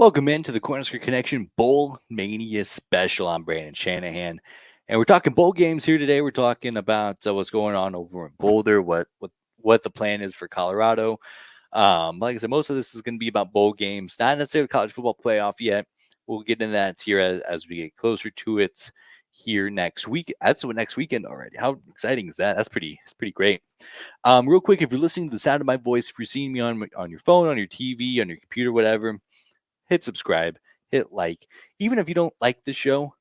Welcome into the Cornhusker Connection Bowl Mania Special. I'm Brandon Shanahan, and we're talking bowl games here today. We're talking about what's going on over in Boulder, what the plan is for Colorado. Like I said, most of this is going to be about bowl games, not necessarily college football playoff yet. We'll get into that here as we get closer to it here next week. That's what next weekend already. How exciting is that? It's pretty great. Real quick, if you're listening to the sound of my voice, if you're seeing me on your phone, on your TV, on your computer, whatever, hit subscribe, hit like. Even if you don't like the show,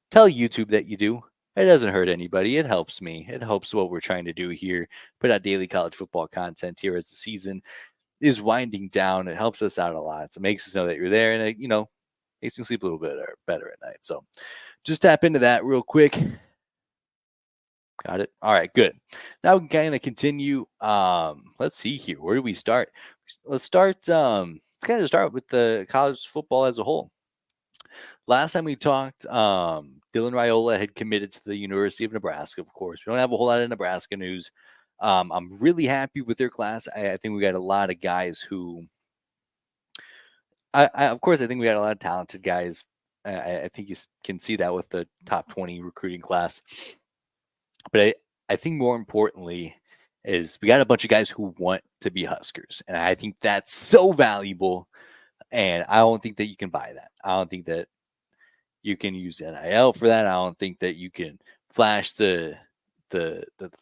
tell YouTube that you do. It doesn't hurt anybody. It helps me. It helps what we're trying to do here. Put out daily college football content here as the season is winding down. It helps us out a lot. So it makes us know that you're there, and it makes me sleep a little bit better at night. So just tap into that real quick. Got it. All right, good. Now we can kind of continue. Let's see here. Where do we start? Let's start. Let's kind of start with the college football as a whole. Last time we talked, Dylan Raiola had committed to the University of Nebraska. Of course, we don't have a whole lot of Nebraska news. I'm really happy with their class. I think we got a lot of guys who. Of course, I think we got a lot of talented guys. I think you can see that with the top 20 recruiting class. But I think more importantly is we got a bunch of guys who want to be Huskers. And I think that's so valuable. And I don't think that you can buy that. I don't think that you can use NIL for that. I don't think that you can flash the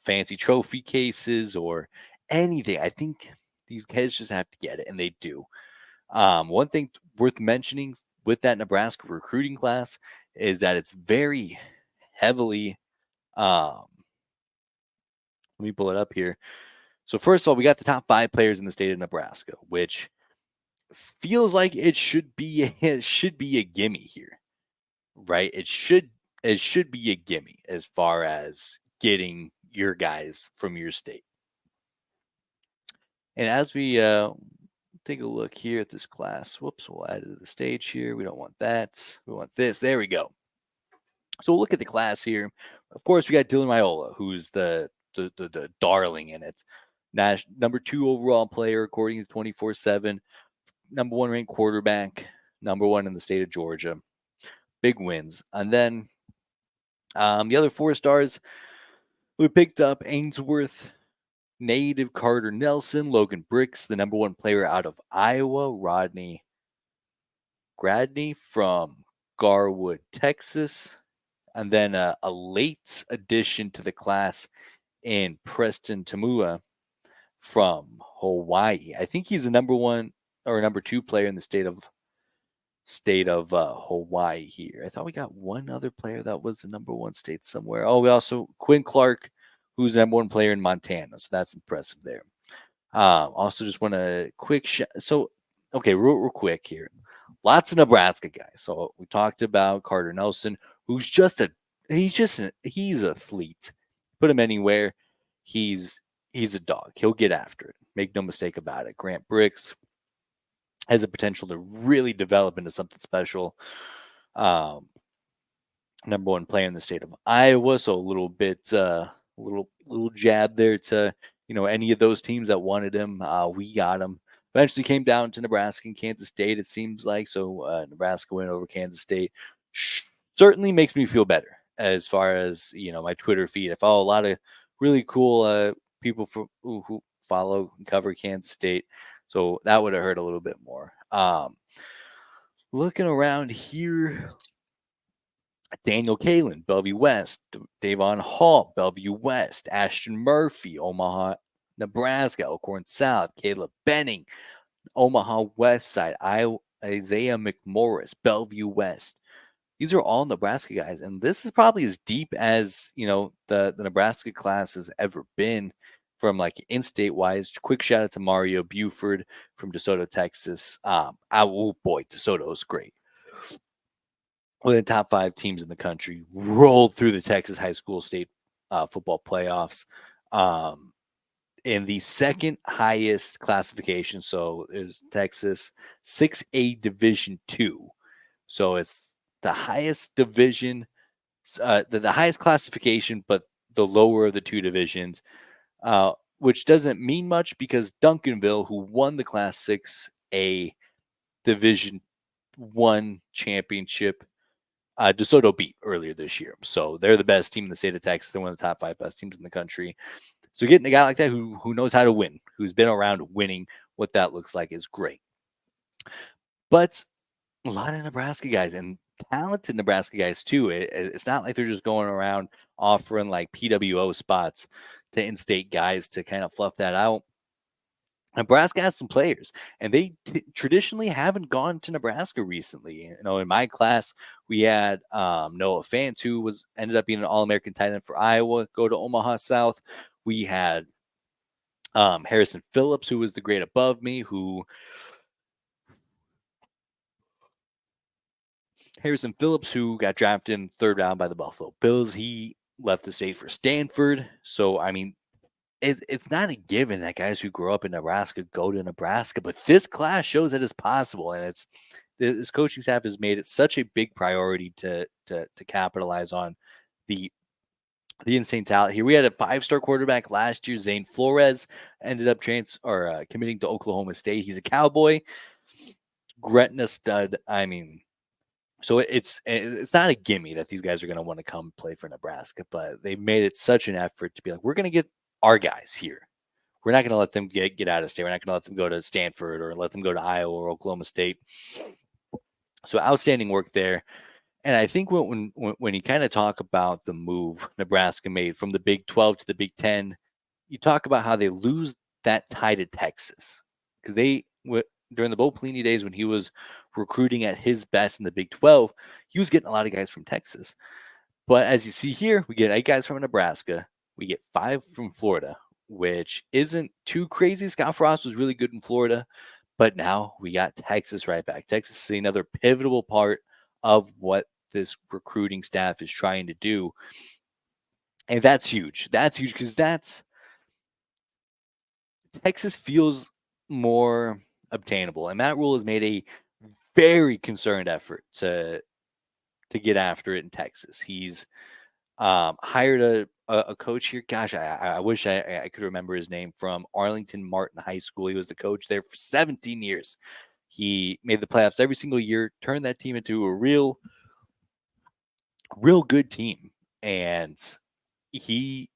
fancy trophy cases or anything. I think these guys just have to get it, and they do. One thing worth mentioning with that Nebraska recruiting class is that it's very heavily let me pull it up here. So first of all, we got the top 5 players in the state of Nebraska, which feels like it should be a gimme here, right? It should be a gimme as far as getting your guys from your state. And as we take a look here at this class, whoops, we'll add it to the stage here. We don't want that. We want this. There we go. So we'll look at the class here. Of course, we got Dylan Raiola, who's the darling in it. Number 2 overall player, according to 24/7. Number 1 ranked quarterback. Number 1 in the state of Georgia. Big wins. And then the other 4 stars, we picked up Ainsworth native Carter Nelson, Logan Bricks, the number 1 player out of Iowa, Rodney Gradney from Garwood, Texas. And then a late addition to the class in Preston Tamua from Hawaii. I think he's the number 1 or number 2 player in the state of Hawaii here. I thought we got one other player that was the number 1 state somewhere. Oh, we also Quinn Clark, who's the number 1 player in Montana. So that's impressive there. Also just want a quick so okay, real quick here. Lots of Nebraska guys. So we talked about Carter Nelson, who's he's a fleet. Put him anywhere, he's a dog. He'll get after it. Make no mistake about it. Grant Bricks has the potential to really develop into something special. Number 1 player in the state of Iowa, so a little bit, little jab there to any of those teams that wanted him. We got him. Eventually came down to Nebraska and Kansas State, it seems like. So Nebraska went over Kansas State. Certainly makes me feel better as far as, my Twitter feed. I follow a lot of really cool people who follow and cover Kansas State. So that would have hurt a little bit more. Looking around here, Daniel Kalen, Bellevue West. Davon Hall, Bellevue West. Ashton Murphy, Omaha, Nebraska. Elkhorn South. Caleb Benning, Omaha West Side. Isaiah McMorris, Bellevue West. These are all Nebraska guys, and this is probably as deep as the Nebraska class has ever been from like in-state wise. Quick shout out to Mario Buford from DeSoto, Texas. Oh boy, DeSoto is great. One of the top 5 teams in the country, rolled through the Texas high school state football playoffs in the second highest classification. So it's Texas 6A Division II. So it's the highest division, the highest classification, but the lower of the 2 divisions, which doesn't mean much because Duncanville, who won the Class 6A Division won championship. DeSoto beat earlier this year. So they're the best team in the state of Texas. They're one of the top 5 best teams in the country. So getting a guy like that who knows how to win, who's been around winning, what that looks like is great. But a lot of Nebraska guys and talented Nebraska guys too. It's not like they're just going around offering like PWO spots to in-state guys to kind of fluff that out. Nebraska has some players, and they traditionally haven't gone to Nebraska recently. You know, in my class, we had Noah Fant, who ended up being an All-American tight end for Iowa, go to Omaha South. We had Harrison Phillips, who was the grade above me, who got drafted in 3rd round by the Buffalo Bills. He left the state for Stanford. So, I mean, it's not a given that guys who grow up in Nebraska go to Nebraska, but this class shows that it's possible, and this coaching staff has made it such a big priority to capitalize on the insane talent here. We had a 5-star quarterback last year, Zane Flores, ended up committing to Oklahoma State. He's a Cowboy, Gretna stud. I mean, so it's not a gimme that these guys are going to want to come play for Nebraska, but they made it such an effort to be like, we're going to get our guys here. We're not going to let them get out of state. We're not going to let them go to Stanford or let them go to Iowa or Oklahoma State. So outstanding work there. And I think when you kind of talk about the move Nebraska made from the Big 12 to the Big 10, you talk about how they lose that tie to Texas because during the Bo Pelini days when he was recruiting at his best in the Big 12, he was getting a lot of guys from Texas. But as you see here, we get 8 guys from Nebraska. We get 5 from Florida, which isn't too crazy. Scott Frost was really good in Florida, but now we got Texas right back. Texas is another pivotal part of what this recruiting staff is trying to do. And that's huge. That's huge because Texas feels more obtainable. And Matt Rule has made a very concerned effort to get after it in Texas. He's hired a coach here. Gosh, I wish I could remember his name, from Arlington Martin High School. He was the coach there for 17 years. He made the playoffs every single year, turned that team into a real good team. And he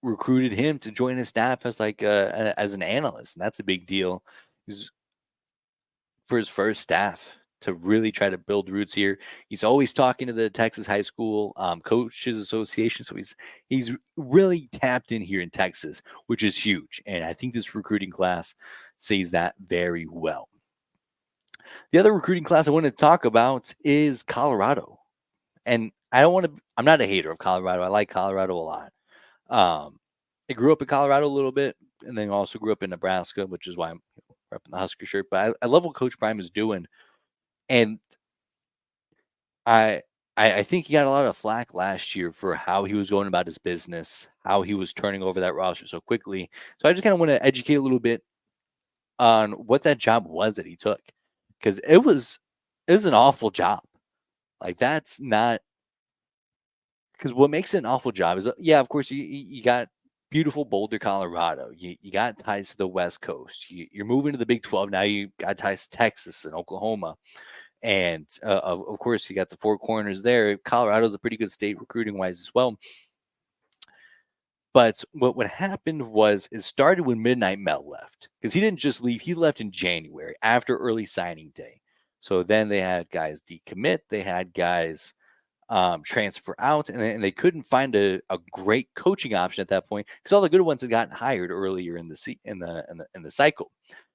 recruited him to join his staff as as an analyst. And that's a big deal. He's for his first staff to really try to build roots here. He's always talking to the Texas High School Coaches Association, so he's really tapped in here in Texas, which is huge. And I think this recruiting class sees that very well. The other recruiting class I want to talk about is Colorado, and I'm not a hater of Colorado. I like Colorado a lot. I grew up in Colorado a little bit, and then also grew up in Nebraska, which is why I'm repping the Husker shirt. But I love what Coach Prime is doing. And I think he got a lot of flack last year for how he was going about his business, how he was turning over that roster so quickly. So I just kind of want to educate a little bit on what that job was that he took, because it was an awful job. Like, that's not, because what makes it an awful job is, yeah, of course, you got beautiful Boulder, Colorado. You got ties to the West Coast. You're moving to the Big 12 now. You got ties to Texas and Oklahoma. And of course, you got the 4 corners there. Colorado's a pretty good state recruiting wise as well. But what happened was, it started when Midnight Mel left, because he didn't just leave. He left in January after early signing day. So then they had guys decommit. They had guys transfer out, and they couldn't find a great coaching option at that point, because all the good ones had gotten hired earlier in the cycle.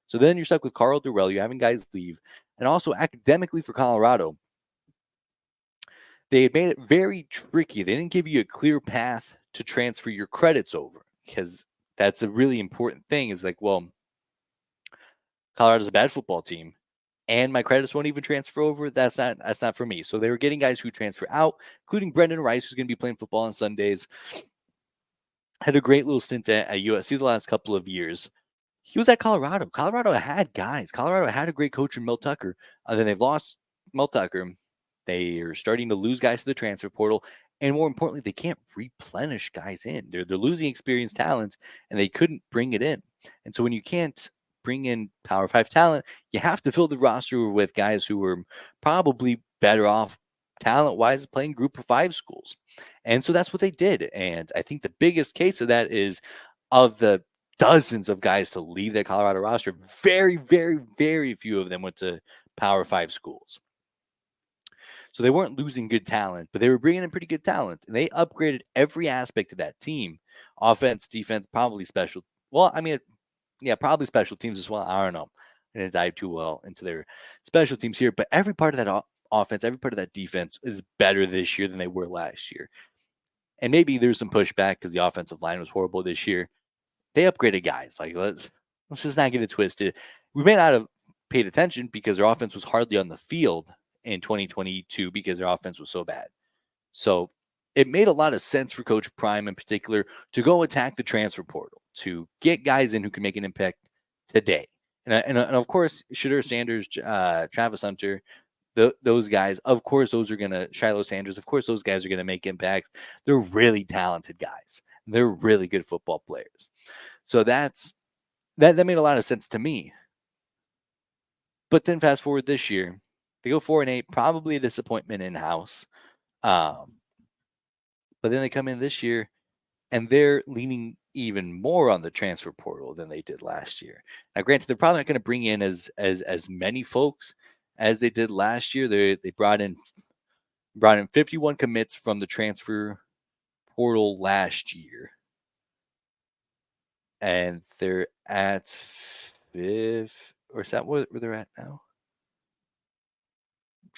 So then you're stuck with Carl Durrell. You're having guys leave. And also academically for Colorado, they had made it very tricky. They didn't give you a clear path to transfer your credits over, because that's a really important thing. Is like, well, Colorado's a bad football team, and my credits won't even transfer over. That's not for me. So they were getting guys who transfer out, including Brendan Rice, who's going to be playing football on Sundays. Had a great little stint at USC the last couple of years. He was at Colorado. Colorado had guys. Colorado had a great coach in Mel Tucker. Then they lost Mel Tucker. They are starting to lose guys to the transfer portal. And more importantly, they can't replenish guys in. They're losing experienced talent, and they couldn't bring it in. And so when you can't bring in Power 5 talent, you have to fill the roster with guys who were probably better off talent-wise playing Group of 5 schools. And so that's what they did. And I think the biggest case of that is of the dozens of guys to leave the Colorado roster, very, very, very few of them went to Power 5 schools. So they weren't losing good talent, but they were bringing in pretty good talent. And they upgraded every aspect of that team: offense, defense, probably special. Well, I mean, yeah, probably special teams as well. I don't know. I didn't dive too well into their special teams here, but every part of that offense, every part of that defense is better this year than they were last year. And maybe there's some pushback because the offensive line was horrible this year. They upgraded guys. Like let's just not get it twisted. We may not have paid attention because their offense was hardly on the field in 2022 because their offense was so bad. So it made a lot of sense for Coach Prime in particular to go attack the transfer portal, to get guys in who can make an impact today. And of course, Shadur Sanders, Travis Hunter, those guys, of course, those are going to, Shiloh Sanders, of course, those guys are going to make impacts. They're really talented guys. They're really good football players. So that made a lot of sense to me. But then fast forward this year, they go 4-8, probably a disappointment in-house. But then they come in this year and they're leaning even more on the transfer portal than they did last year. Now, granted, they're probably not going to bring in as many folks as they did last year. They brought in 51 commits from the transfer portal last year, and they're at 5th, or is that where they're at now?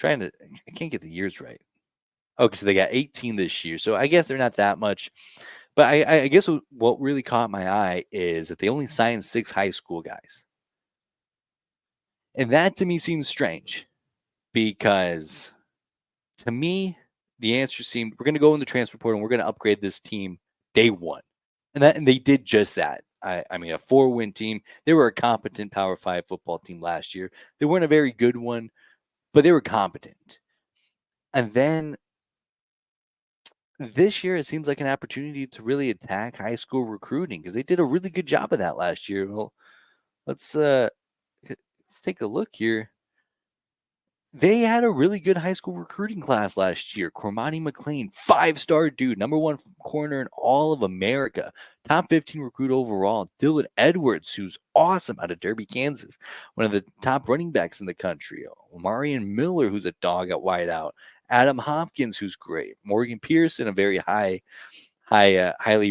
I can't get the years right. Okay, so they got 18 this year, so I guess they're not that much. But I guess what really caught my eye is that they only signed 6 high school guys. And that to me seems strange because to me, the answer seemed we're going to go in the transfer portal and we're going to upgrade this team day one. And they did just that. I mean, a 4-win team. They were a competent Power 5 football team last year. They weren't a very good one, but they were competent. And then this year, it seems like an opportunity to really attack high school recruiting because they did a really good job of that last year. Well, let's take a look here. They had a really good high school recruiting class last year. Cormani McLean, 5-star dude, number 1 corner in all of America, top 15 recruit overall. Dylan Edwards, who's awesome out of Derby, Kansas, one of the top running backs in the country. Omarion Miller, who's a dog at wideout. Adam Hopkins, who's great. Morgan Pearson, a very highly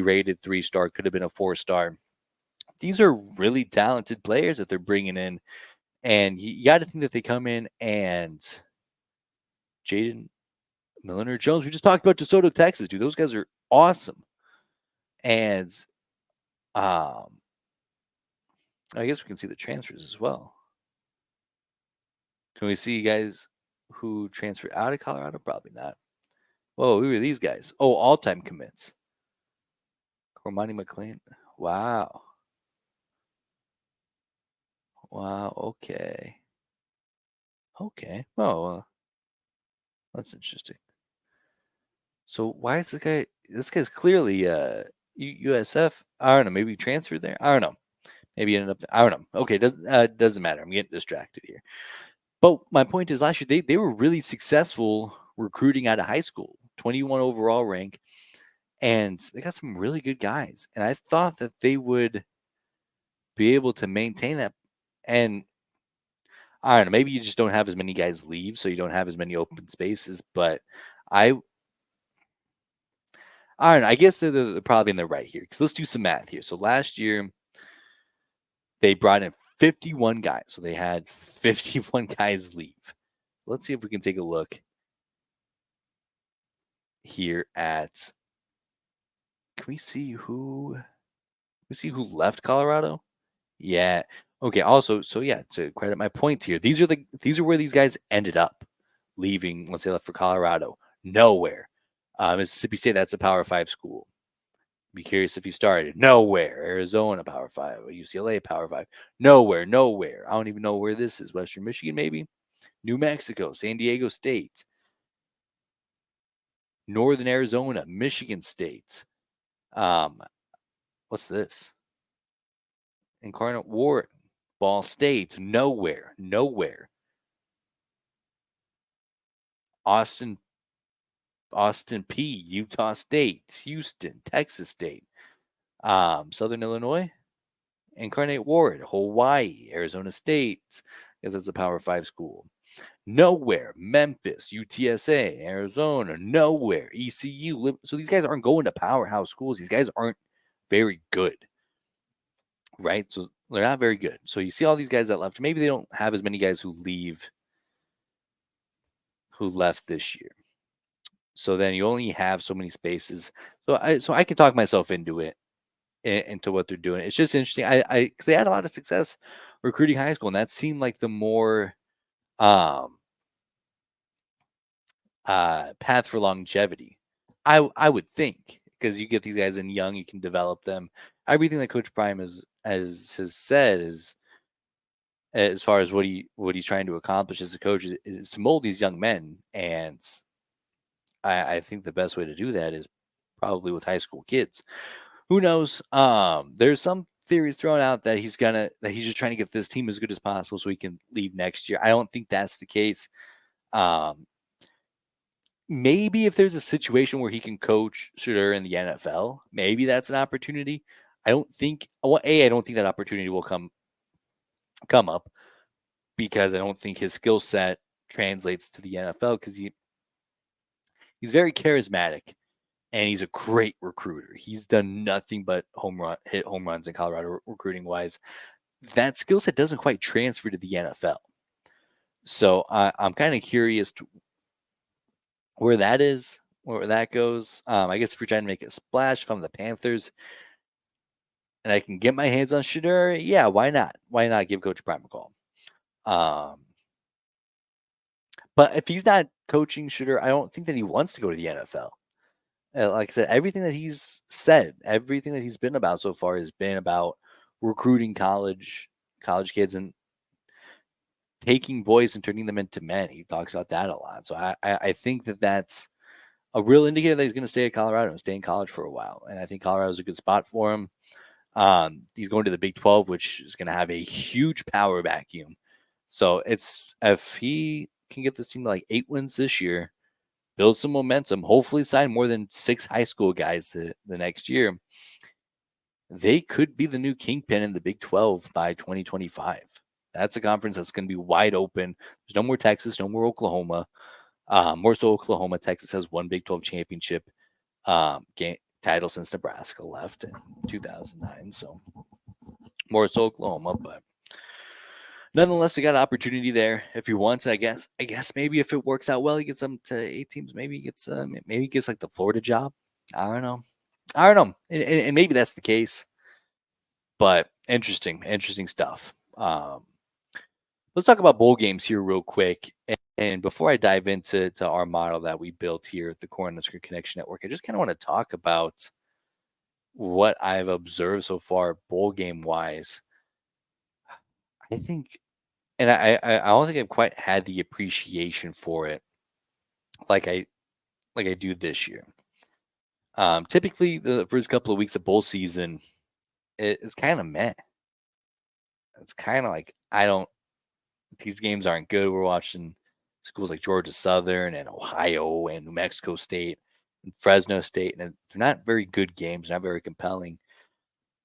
rated 3-star, could have been a 4-star. These are really talented players that they're bringing in. And you got to think that they come in and Jaden Milliner Jones, we just talked about DeSoto, Texas, dude. Those guys are awesome. And I guess we can see the transfers as well. Can we see guys who transferred out of Colorado? Probably not. Whoa, who are these guys? Oh, all-time commits. Cormani McLean. Wow. Okay. Oh, that's interesting. So why is this guy's clearly USF? I don't know. Maybe he transferred there. I don't know. Maybe he ended up. I don't know. Okay, doesn't matter. I'm getting distracted here. But my point is, last year they were really successful recruiting out of high school, 21 overall rank, and they got some really good guys. And I thought that they would be able to maintain that. And I don't know. Maybe you just don't have as many guys leave, so you don't have as many open spaces. But I don't know. I guess they're probably in the right here because let's do some math here. So last year they brought in 51 guys. So they had 51 guys leave. Let's see if we can take a look here at. Can we see who left Colorado? Yeah. Okay. Also, so yeah, to credit my point here, these are where these guys ended up leaving once they left for Colorado. Nowhere. Mississippi State, that's a Power 5 school. Be curious if he started. Nowhere. Arizona, Power 5. UCLA, Power 5. Nowhere. I don't even know where this is. Western Michigan, maybe? New Mexico, San Diego State. Northern Arizona, Michigan State. What's this? Incarnate Ward, Ball State, nowhere, nowhere. Austin, Austin P, Utah State, Houston, Texas State, Southern Illinois, Incarnate Ward, Hawaii, Arizona State, because it's a Power Five school. Nowhere, Memphis, UTSA, Arizona, nowhere, ECU. So these guys aren't going to powerhouse schools. These guys aren't very good, right? So they're not very good. So you see all these guys that left. Maybe they don't have as many guys who left this year. So then you only have so many spaces. So I can talk myself into it, into what they're doing. It's just interesting. Because they had a lot of success recruiting high school, and that seemed like the more um path for longevity. I would think, because you get these guys in young, you can develop them. Everything that Coach Prime has said is, as far as what he's trying to accomplish as a coach, is to mold these young men, and I think the best way to do that is probably with high school kids. Who knows? There's some theories thrown out that he's just trying to get this team as good as possible so he can leave next year. I don't think that's the case. Um, Maybe if there's a situation where he can coach Shooter in the NFL, maybe that's an opportunity. I don't think. Well, I don't think that opportunity will come up, because I don't think his skill set translates to the NFL, because he's very charismatic and he's a great recruiter. He's done nothing but hit home runs in Colorado recruiting wise. That skill set doesn't quite transfer to the NFL. So I'm kind of curious to where that is, where that goes. I guess if you're trying to make a splash from the Panthers and I can get my hands on Shedeur, yeah, why not? Why not give Coach Prime a call? Um, but if he's not coaching Shedeur, I don't think that he wants to go to the NFL. Like I said, everything that he's said, everything that he's been about so far has been about recruiting college kids and taking boys and turning them into men. He talks about that a lot. So I think that that's a real indicator that he's going to stay at Colorado and stay in college for a while. And I think Colorado is a good spot for him. He's going to the Big 12, which is going to have a huge power vacuum. So it's, if he can get this team to like 8 wins this year, build some momentum, hopefully sign more than 6 high school guys the next year, they could be the new kingpin in the Big 12 by 2025. That's a conference that's going to be wide open. There's no more Texas, no more Oklahoma. More so Oklahoma. Texas has one Big 12 championship game title since Nebraska left in 2009. So more so Oklahoma, but nonetheless, they got an opportunity there if he wants. I guess maybe if it works out well, he gets them to 8 teams. Maybe he gets like the Florida job. I don't know. And maybe that's the case. But interesting stuff. Let's talk about bowl games here real quick. And before I dive into our model that we built here at the Cornhusker Connection Network, I just kind of want to talk about what I've observed so far bowl game wise. I think, and I don't think I've quite had the appreciation for it like I do this year. Typically, the first couple of weeks of bowl season, it's kind of meh. It's kind of like, these games aren't good. We're watching schools like Georgia Southern and Ohio and New Mexico State and Fresno State, and they're not very good games, not very compelling.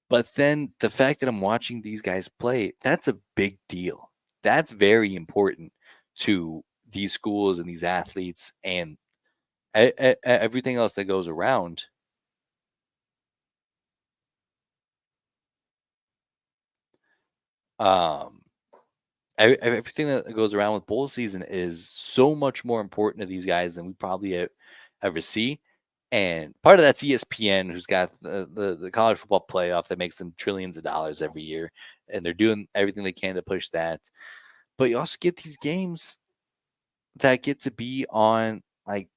But then the fact that I'm watching these guys play, that's a big deal. That's very important to these schools and these athletes and everything else that goes around. Um, everything that goes around with bowl season is so much more important to these guys than we probably ever see. And part of that's ESPN, who's got the college football playoff that makes them trillions of dollars every year, and they're doing everything they can to push that. But you also get these games that get to be on like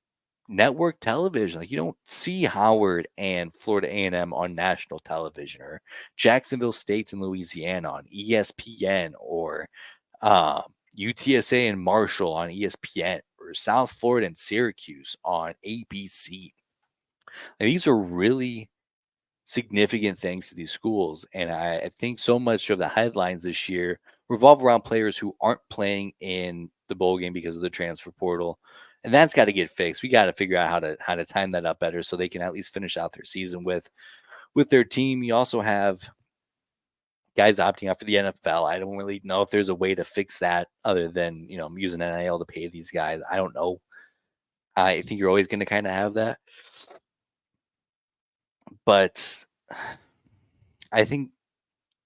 network television. Like, you don't see Howard and Florida A&M on national television, or Jacksonville State and Louisiana on ESPN, or UTSA and Marshall on ESPN, or South Florida and Syracuse on ABC. And these are really significant things to these schools. And I think so much of the headlines this year revolve around players who aren't playing in the bowl game because of the transfer portal. And that's got to get fixed. We got to figure out how to time that up better so they can at least finish out their season with their team. You also have guys opting out for the NFL. I don't really know if there's a way to fix that other than, using NIL to pay these guys. I don't know. I think you're always going to kind of have that. But I think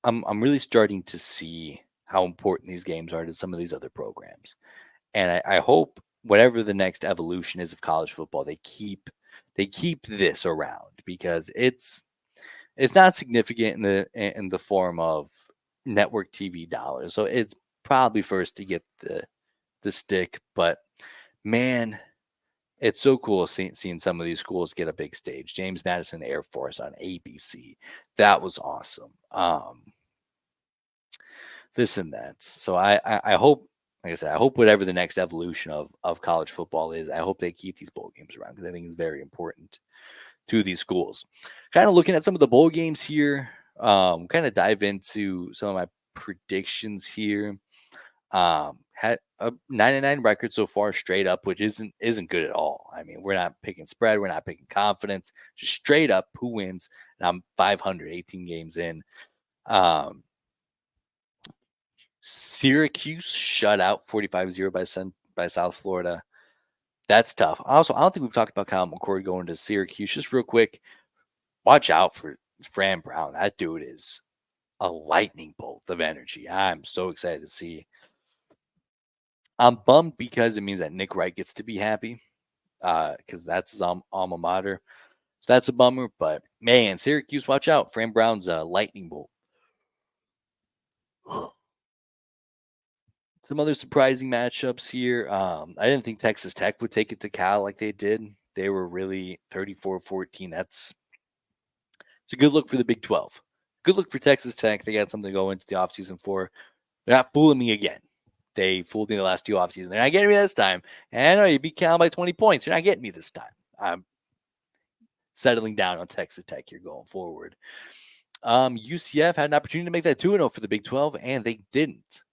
I'm really starting to see how important these games are to some of these other programs. And I hope whatever the next evolution is of college football, they keep this around because it's not significant in the form of network TV dollars. So it's probably first to get the stick, but man, it's so cool seeing some of these schools get a big stage. James Madison Air Force on ABC. That was awesome. This and that. So I hope, like I said, I hope whatever the next evolution of college football is, I hope they keep these bowl games around because I think it's very important to these schools. Kind of looking at some of the bowl games here, kind of dive into some of my predictions here. Had a 9-9 record so far straight up, which isn't good at all. I mean, we're not picking spread, we're not picking confidence, just straight up who wins. And I'm 518 games in. Syracuse shut out 45-0 by South Florida. That's tough. Also, I don't think we've talked about Kyle McCord going to Syracuse. Just real quick, watch out for Fran Brown. That dude is a lightning bolt of energy. I'm so excited to see. I'm bummed because it means that Nick Wright gets to be happy because that's his alma mater. So that's a bummer. But man, Syracuse, watch out. Fran Brown's a lightning bolt. Some other surprising matchups here. I didn't think Texas Tech would take it to Cal like they did. They were really 34-14. It's a good look for the Big 12. Good look for Texas Tech. They got something to go into the offseason for. They're not fooling me again. They fooled me the last two offseasons. They're not getting me this time. And I know you beat Cal by 20 points. You're not getting me this time. I'm settling down on Texas Tech here going forward. UCF had an opportunity to make that 2-0 for the Big 12, and they didn't.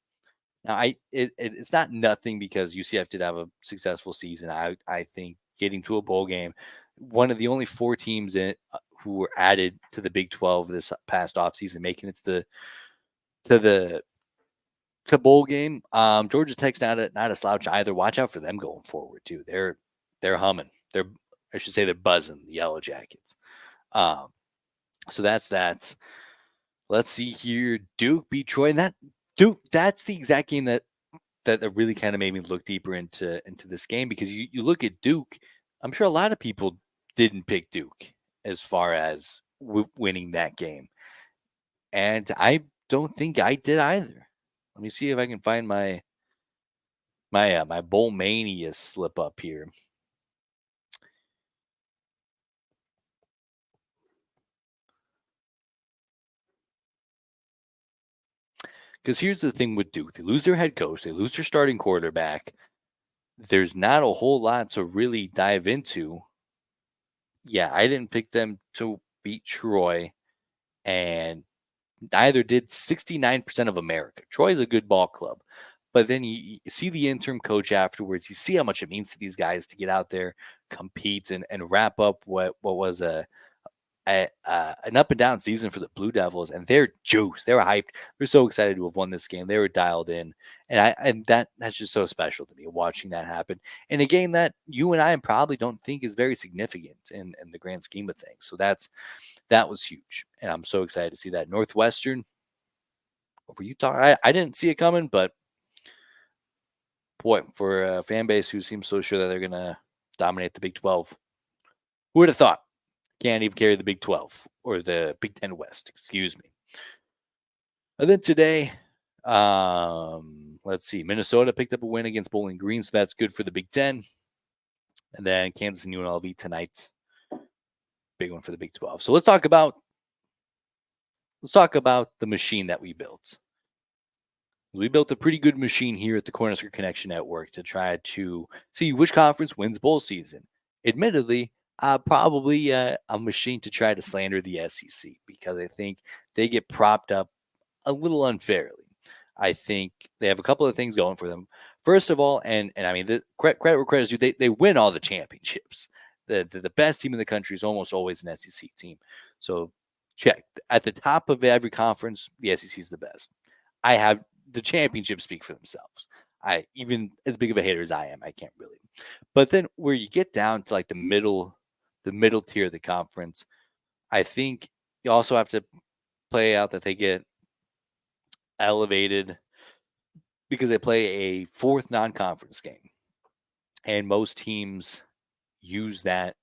Now, it's not nothing because UCF did have a successful season. I think getting to a bowl game, one of the only four teams who were added to the Big 12 this past offseason, making it to bowl game. Georgia Tech's not a slouch either. Watch out for them going forward too. They're humming. I should say they're buzzing, the Yellow Jackets. So that's that. Let's see here. Duke beat Troy, and that's the exact game that really kind of made me look deeper into this game because you look at Duke. I'm sure a lot of people didn't pick Duke as far as winning that game, and I don't think I did either. Let me see if I can find my Bowl Mania slip up here. Because here's the thing with Duke. They lose their head coach. They lose their starting quarterback. There's not a whole lot to really dive into. Yeah, I didn't pick them to beat Troy, and neither did 69% of America. Troy's a good ball club. But then you see the interim coach afterwards. You see how much it means to these guys to get out there, compete, and wrap up what was an up and down season for the Blue Devils, and they're juiced. They were hyped. They're so excited to have won this game. They were dialed in, and that's just so special to me watching that happen in a game that you and I probably don't think is very significant in the grand scheme of things. So that was huge, and I'm so excited to see that. Northwestern over Utah. I didn't see it coming, but boy, for a fan base who seems so sure that they're gonna dominate the Big 12, who would have thought? Can't even carry the Big 12 or the Big 10 West, excuse me. And then today, let's see, Minnesota picked up a win against Bowling Green, so that's good for the Big 10. And then Kansas and UNLV tonight, big one for the Big 12. So let's talk about the machine that we built. We built a pretty good machine here at the Cornhusker Connection Network to try to see which conference wins bowl season. Admittedly, Probably a machine to try to slander the SEC because I think they get propped up a little unfairly. I think they have a couple of things going for them. First of all, and I mean, the credit where credit is due, they win all the championships. The best team in the country is almost always an SEC team. So check at the top of every conference, the SEC is the best. I have the championships speak for themselves. I even as big of a hater as I am, I can't really. But then where you get down to like the middle tier of the conference, I think you also have to play out that they get elevated because they play a fourth non-conference game, and most teams use that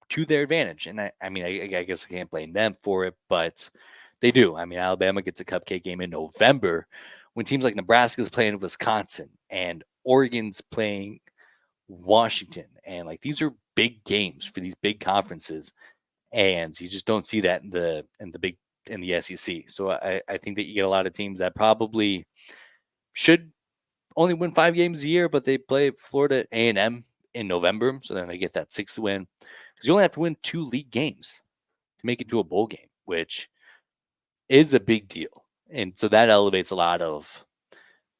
to their advantage. And I mean, I guess I can't blame them for it, but they do. I mean, Alabama gets a cupcake game in November when teams like Nebraska's playing Wisconsin and Oregon's playing Washington, and like these are big games for these big conferences, and you just don't see that in the SEC. So I think that you get a lot of teams that probably should only win 5 games a year, but they play Florida A&M in November, so then they get that sixth win because you only have to win 2 league games to make it to a bowl game, which is a big deal, and so that elevates a lot of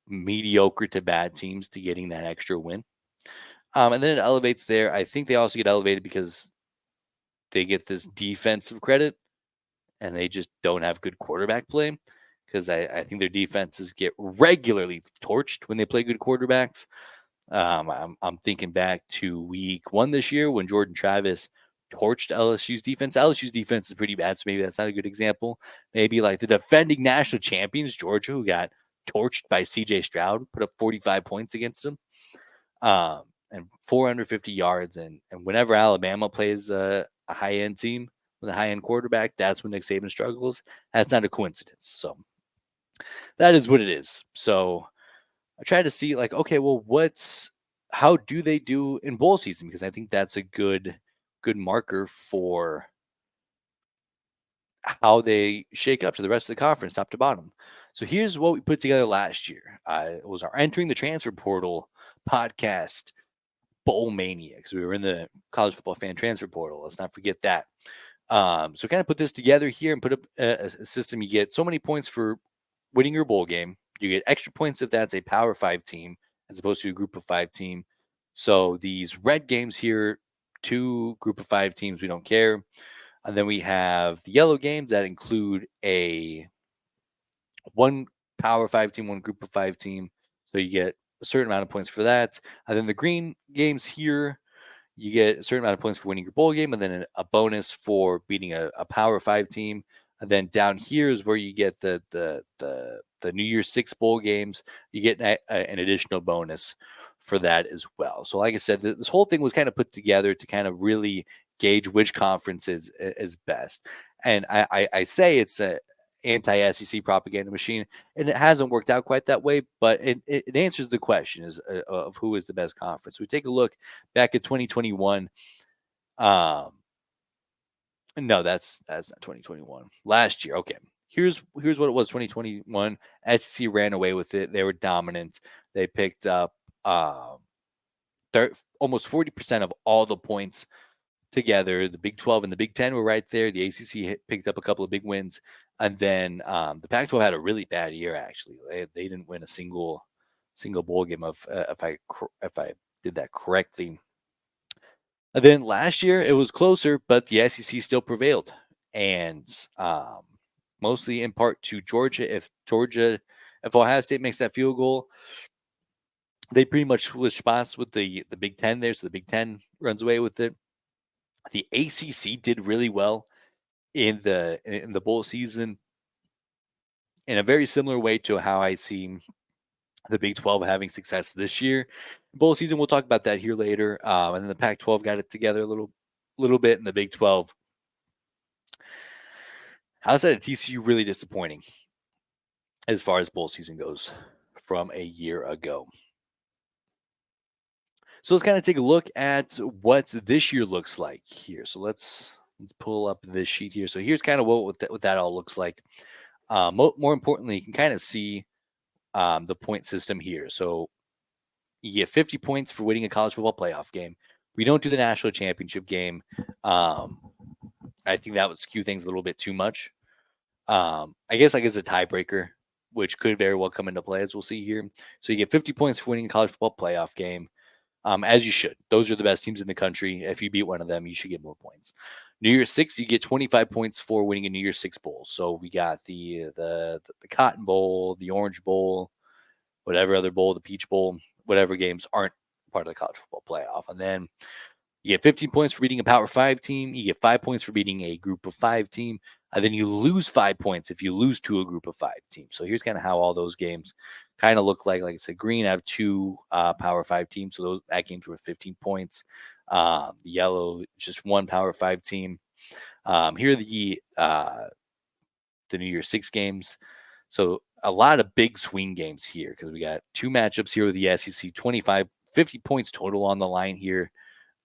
mediocre to bad teams to getting that extra win. And then it elevates there. I think they also get elevated because they get this defensive credit and they just don't have good quarterback play because I think their defenses get regularly torched when they play good quarterbacks. I'm thinking back to week 1 this year when Jordan Travis torched LSU's defense. LSU's defense is pretty bad, so maybe that's not a good example. Maybe like the defending national champions, Georgia, who got torched by CJ Stroud, put up 45 points against them. And 450 yards. And whenever Alabama plays a high end team with a high end quarterback, that's when Nick Saban struggles. That's not a coincidence. So that is what it is. So I try to see like, okay, well, how do they do in bowl season? Because I think that's a good marker for how they shake up to the rest of the conference, top to bottom. So here's what we put together last year. It was our entering the transfer portal podcast. Bowl mania because we were in the college football fan transfer portal. Let's not forget that. So kind of put this together here and put up a system. You get so many points for winning your bowl game. You get extra points if that's a Power 5 team as opposed to a Group of 5 team. So these red games here, 2 Group of 5 teams, we don't care. And then we have the yellow games that include one Power 5 team, one Group of 5 team. So you get a certain amount of points for that. And then the green games here, you get a certain amount of points for winning your bowl game, and then a bonus for beating a Power 5 team. And then down here is where you get the New Year's 6 bowl games. You get an additional bonus for that as well. So like I said, this whole thing was kind of put together to kind of really gauge which conference is best. And I say it's a anti-SEC propaganda machine, and it hasn't worked out quite that way, but it answers the question of who is the best conference. We take a look back at 2021. No, that's not 2021. Last year. Okay. Here's what it was 2021. SEC ran away with it. They were dominant. They picked up almost 40% of all the points together. The Big 12 and the Big 10 were right there. The ACC picked up a couple of big wins. And then the Pac-12 had a really bad year, actually. They didn't win a single bowl game if I did that correctly. And then last year it was closer, but the SEC still prevailed, and mostly in part to Georgia. If Ohio State makes that field goal, they pretty much switch spots with the Big Ten there, so the Big Ten runs away with it. The ACC did really well in the bowl season in a very similar way to how I see the Big 12 having success this year. Bowl season, we'll talk about that here later. And then the Pac-12 got it together a little bit, and the Big 12. Outside of TCU, really disappointing as far as bowl season goes from a year ago. So let's kind of take a look at what this year looks like here. So let's pull up this sheet here. So here's kind of what that all looks like. More importantly, you can kind of see the point system here. So you get 50 points for winning a college football playoff game, We don't do the national championship game. I think that would skew things a little bit too much. I guess like as a tiebreaker, which could very well come into play as we'll see here. So you get 50 points for winning a college football playoff game, as you should. Those are the best teams in the country. If you beat one of them, you should get more points. New Year's Six, you get 25 points for winning a New Year's Six bowl. So we got the Cotton Bowl, the Orange Bowl, whatever other bowl, the Peach Bowl, whatever games aren't part of the college football playoff. And then you get 15 points for beating a Power 5 team. You get 5 points for beating a Group of 5 team. And then you lose 5 points if you lose to a Group of 5 team. So here's kind of how all those games kind of look like. Like I said, green have 2 Power 5 teams. So that game's worth 15 points. Yellow, just 1 Power 5 team. Here are the New Year's Six games. So a lot of big swing games here because we got 2 matchups here with the SEC, 50 points total on the line here.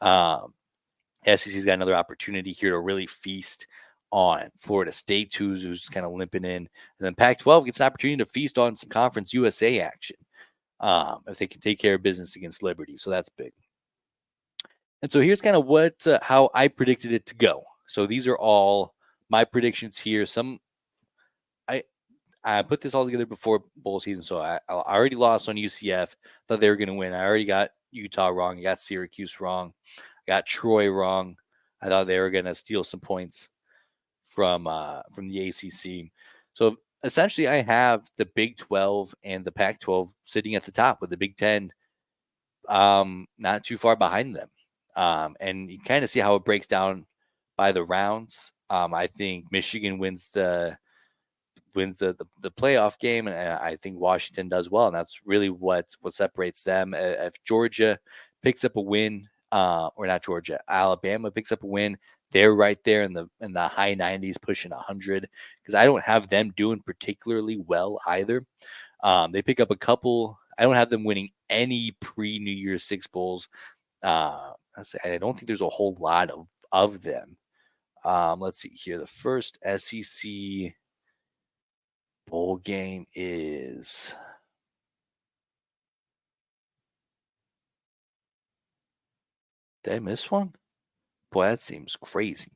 SEC's got another opportunity here to really feast on Florida State, who's kind of limping in. And then Pac-12 gets an opportunity to feast on some Conference USA action if they can take care of business against Liberty. So that's big. And so here's kind of how I predicted it to go. So these are all my predictions here. I put this all together before bowl season, so I already lost on UCF. Thought they were going to win. I already got Utah wrong. I got Syracuse wrong. I got Troy wrong. I thought they were going to steal some points from the ACC. So essentially, I have the Big 12 and the Pac-12 sitting at the top with the Big 10 not too far behind them. And you kind of see how it breaks down by the rounds. I think Michigan wins the playoff game, and I think Washington does well, and that's really what separates them. If Georgia picks up a win, or not Georgia, Alabama picks up a win, they're right there in the high 90s, pushing 100. Because I don't have them doing particularly well either. They pick up a couple. I don't have them winning any pre-New Year's Six bowls. I don't think there's a whole lot of them. Let's see here. The first SEC bowl game is did I miss one? Boy, that seems crazy.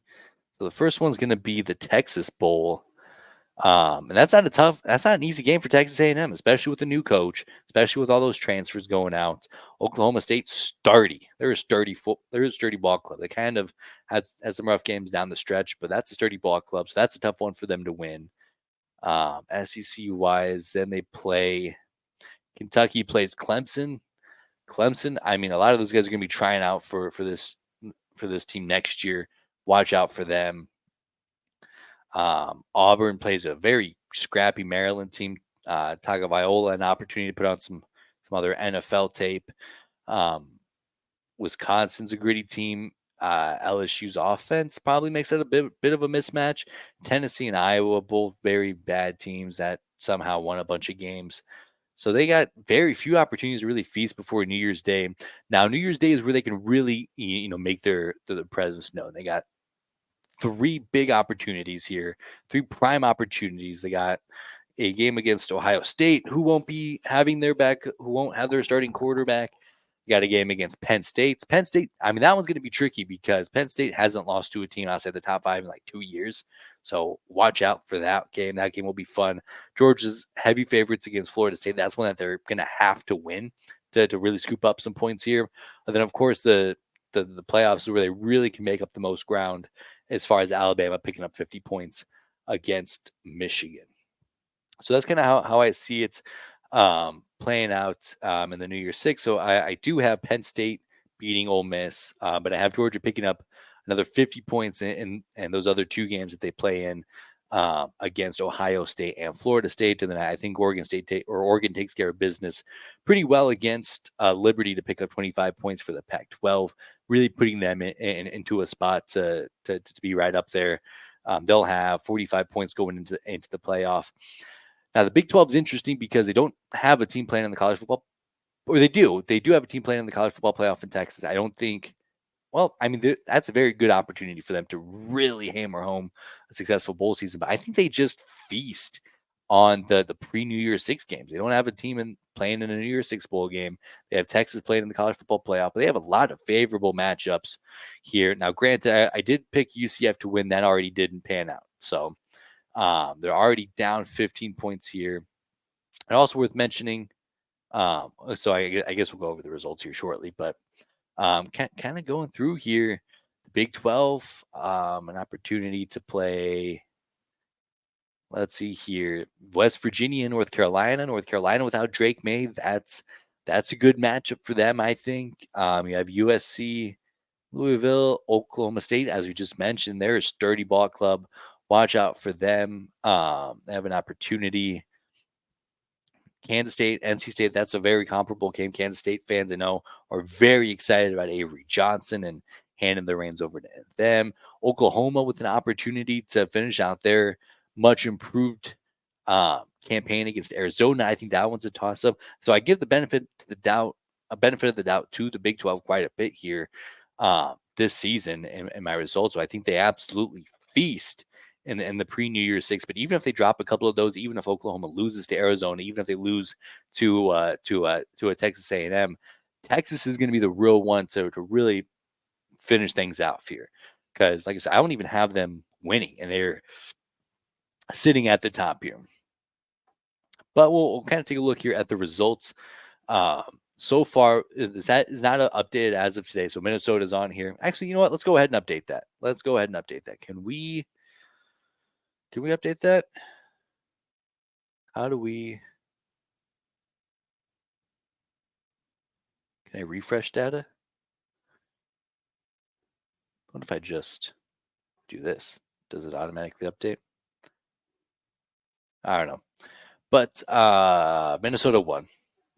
So the first one's going to be the Texas Bowl, and that's not an easy game for Texas A&M, especially with the new coach, especially with all those transfers going out. Oklahoma State sturdy. They're a sturdy ball club. They kind of had some rough games down the stretch, but that's a sturdy ball club, so that's a tough one for them to win. SEC wise, then they play Kentucky plays Clemson. I mean, a lot of those guys are going to be trying out for this team next year. Watch out for them. Auburn plays a very scrappy Maryland team. Tagovailoa an opportunity to put on some other NFL tape. Wisconsin's a gritty team. LSU's offense probably makes it a bit of a mismatch. Tennessee and Iowa, both very bad teams that somehow won a bunch of games. So they got very few opportunities to really feast before New Year's Day. Now, New Year's Day is where they can really, make their presence known. They got 3 big opportunities here, 3 prime opportunities. They got a game against Ohio State, who won't have their starting quarterback. You got a game against Penn State. I mean, that one's going to be tricky because Penn State hasn't lost to a team outside the top 5 in like 2 years. So watch out for that game. That game will be fun. Georgia's heavy favorites against Florida State. That's one that they're going to have to win to really scoop up some points here. And then, of course, the playoffs is where they really can make up the most ground as far as Alabama picking up 50 points against Michigan. So that's kind of how I see it playing out in the New Year's Six. So I do have Penn State beating Ole Miss, but I have Georgia picking up another 50 points in those other 2 games that they play in against Ohio State and Florida State. And then I think Oregon takes care of business pretty well against Liberty to pick up 25 points for the Pac-12, really putting them into a spot to be right up there. They'll have 45 points going into the playoff. Now, the Big 12 is interesting because they don't have a team playing in the college football, or they do. They do have a team playing in the college football playoff in Texas. I don't think, that's a very good opportunity for them to really hammer home a successful bowl season. But I think they just feast on the pre-New Year's Six games. They don't have a team playing in a New Year's Six bowl game. They have Texas playing in the college football playoff, but they have a lot of favorable matchups here. Now, granted, I did pick UCF to win. That already didn't pan out. So they're already down 15 points here. And also worth mentioning, so I guess we'll go over the results here shortly, but kind of going through here, the Big 12, an opportunity to play. Let's see here, West Virginia, North Carolina. North Carolina without Drake May, that's a good matchup for them, I think. You have USC, Louisville, Oklahoma State, as we just mentioned. They're a sturdy ball club. Watch out for them. They have an opportunity. Kansas State, NC State, that's a very comparable game. Kansas State fans, I know, are very excited about Avery Johnson and handing the reins over to them. Oklahoma with an opportunity to finish out their much improved campaign against Arizona. I think that one's a toss-up. So I give the benefit of the doubt to the Big 12 quite a bit here this season in my results. So I think they absolutely feast in the pre-New Year's Six. But even if they drop a couple of those, even if Oklahoma loses to Arizona, even if they lose to a Texas A&M, Texas is going to be the real one to really finish things out here. Because, like I said, I don't even have them winning, and they're sitting at the top here. But we'll kind of take a look here at the results. So far, that is not updated as of today. So Minnesota's on here. Actually, you know what? Let's go ahead and update that. Can we update that? How do we? Can I refresh data? What if I just do this? Does it automatically update? I don't know. But Minnesota won.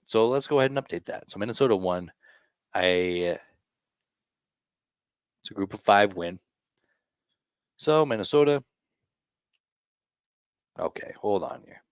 So let's go ahead and update that. So Minnesota won. It's a group of 5 win. So Minnesota. Okay, hold on here.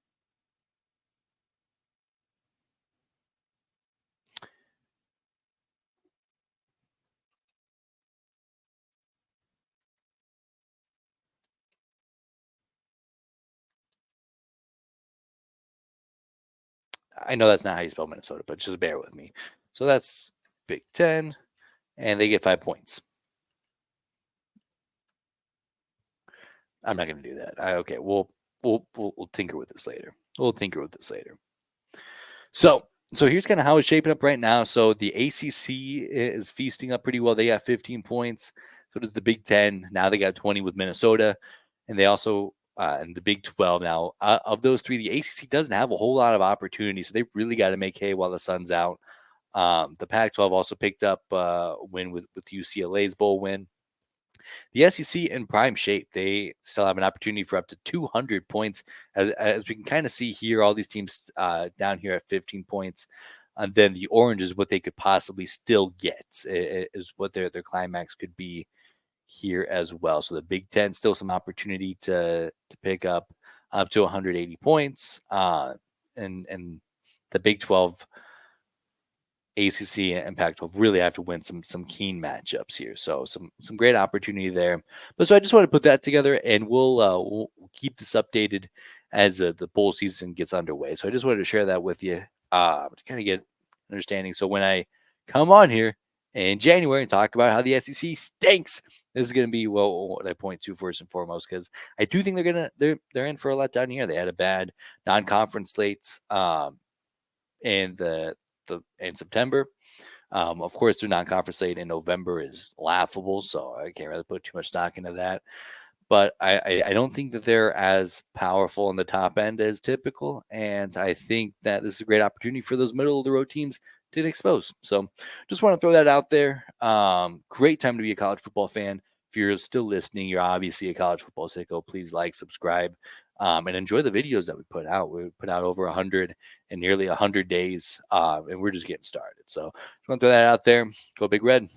I know that's not how you spell Minnesota, but just bear with me. So that's Big 10, and they get 5 points. I'm not going to do that. Okay, we'll tinker with this later. So here's kind of how it's shaping up right now. So the ACC is feasting up pretty well. They got 15 points. So does the Big 10. Now they got 20 with Minnesota, and they also in the Big 12 now. Of those 3, the ACC doesn't have a whole lot of opportunity, so they really got to make hay while the sun's out. The Pac-12 also picked up a win with UCLA's bowl win. The SEC in prime shape. They still have an opportunity for up to 200 points. As we can kind of see here, all these teams down here at 15 points. And then the orange is what they could possibly still get, is what their climax could be here as well. So the Big 10, still some opportunity to pick up to 180 points. And the Big 12, ACC and Pac-12 really have to win some keen matchups here. So some great opportunity there. But so I just want to put that together, and we'll keep this updated as the bowl season gets underway. So I just wanted to share that with you to kind of get understanding. So when I come on here in January and talk about how the SEC stinks, this is going to be what I point to first and foremost, because I do think they're in for a let down here. They had a bad non-conference slates in in September. Of course, their non-conference slate in November is laughable, so I can't really put too much stock into that. But I don't think that they're as powerful in the top end as typical, and I think that this is a great opportunity for those middle-of-the-road teams to expose. So just want to throw that out there. Great time to be a college football fan. If you're still listening, you're obviously a college football sicko. Please like, subscribe, and enjoy the videos that we put out. We put out over 100 in nearly 100 days, and we're just getting started. So just want to throw that out there. Go Big Red.